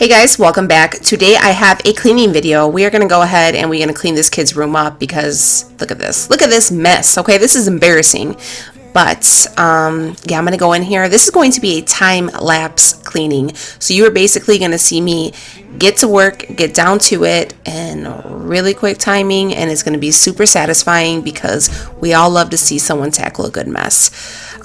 Hey guys, welcome back. Today I have a cleaning video. We are going to go ahead and we're going to clean this kid's room up because look at this. Look at this mess. Okay, this is embarrassing. But yeah, I'm going to go in here. This is going to be a time-lapse cleaning. So you are basically going to see me get to work, get down to it, and really quick timing, and it's going to be super satisfying because we all love to see someone tackle a good mess.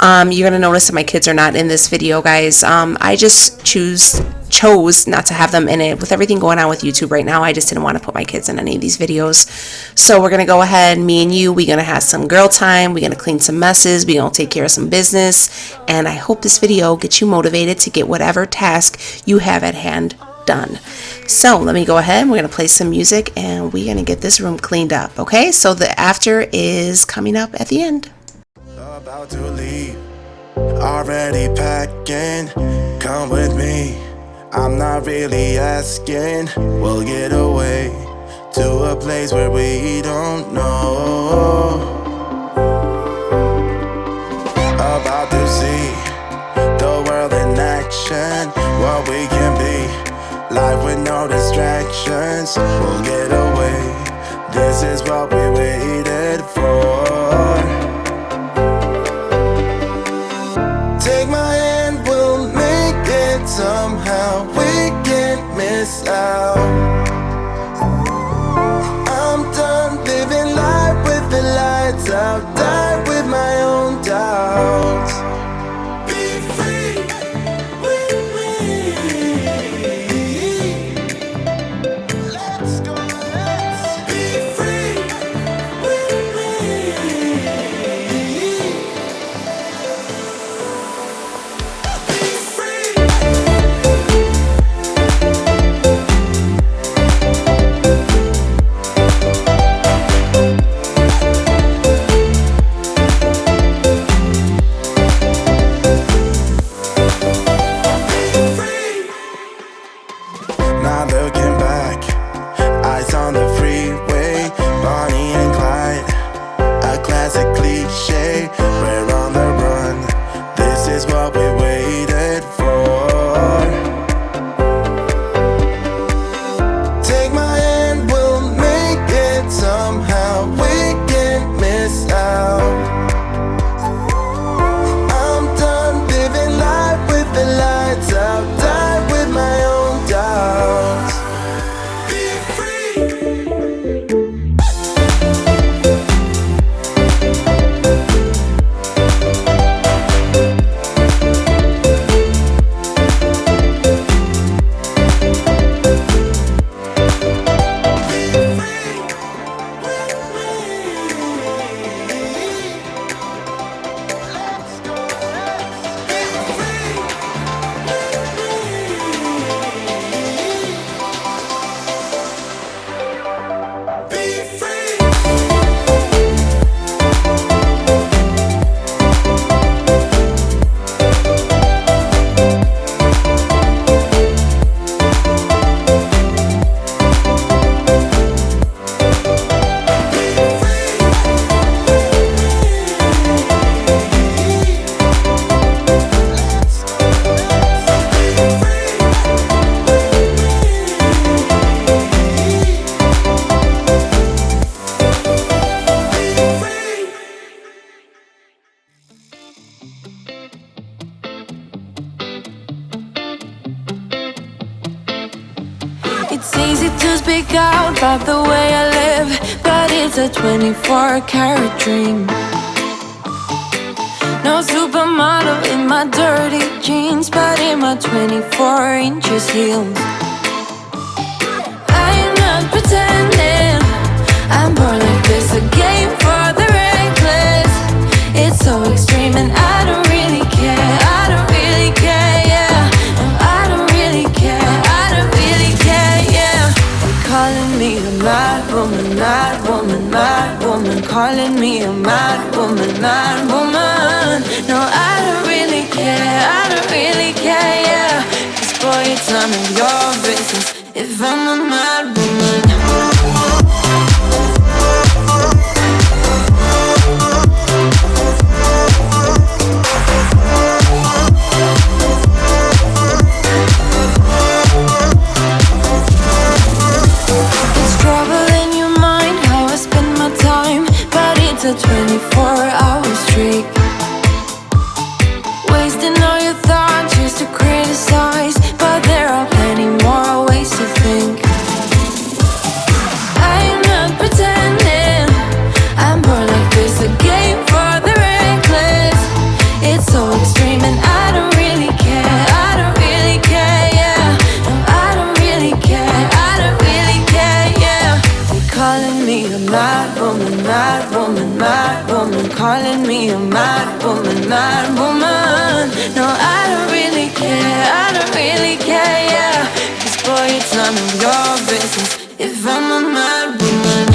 You're going to notice that my kids are not in this video, guys. I just chose not to have them in it. With everything going on with YouTube right now, I just didn't want to put my kids in any of these videos. So we're going to go ahead, me and you, we're going to have some girl time, we're going to clean some messes, we're going to take care of some business, and I hope this video gets you motivated to get whatever task you have at hand done. So let me go ahead, we're going to play some music, and we're going to get this room cleaned up, okay? So the after is coming up at the end. About to leave, already packing, come with me. I'm not really asking, we'll get away to a place where we don't know. About to see the world in action, what we can be, life with no distractions. We'll get away, this is what we waited for. Take my hand, we'll make it somehow. We can't miss out. I'm done living life with the lights out. Die with my own doubts. Be free with me. Let's go, let's be free with me. Not looking back, eyes on the freeway, Bonnie and Clyde, a classic cliche. We're on the run, this is what we waited for. Take my hand, we'll make it somehow. We can't miss out. I'm done living life with the lights out. Die with my own doubts. Be free. It's easy to speak out about the way I live, but it's a 24-karat dream. No supermodel in my dirty jeans, but in my 24 inches heels. I am not pretending, I'm born like this, a game for the reckless. It's so extreme and I don't really care, I don't really care, yeah. No, I don't really care, I don't really care, yeah. They're calling me a mad woman, mad woman, mad woman. Calling me a mad woman, mad woman. No, I don't really care, I don't really care, yeah. 'Cause boy, it's none of your business if I'm a mad woman. it's none of your business if I'm a mad woman.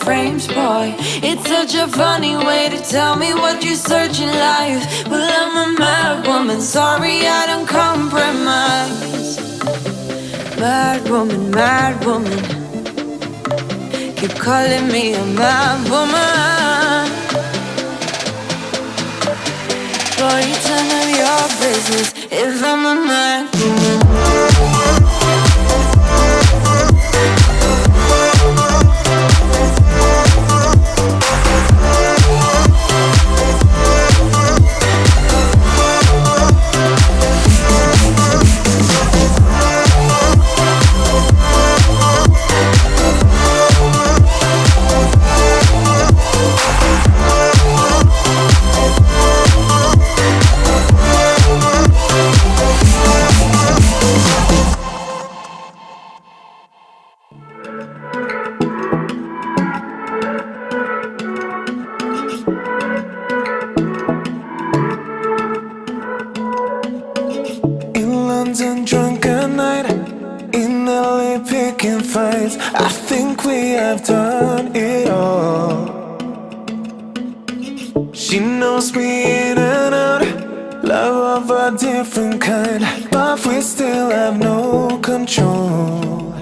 Frames, boy. It's such a funny way to tell me what you search in life. Well, I'm a mad woman, sorry I don't compromise. Mad woman, keep calling me a mad woman. Boy, it's none of your business if I'm a mad woman. Drunk at night, in LA picking fights. I think we have done it all. She knows me in and out, love of a different kind, but we still have no control.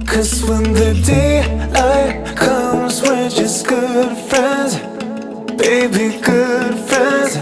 Cause when the daylight comes, we're just good friends, baby, good friends.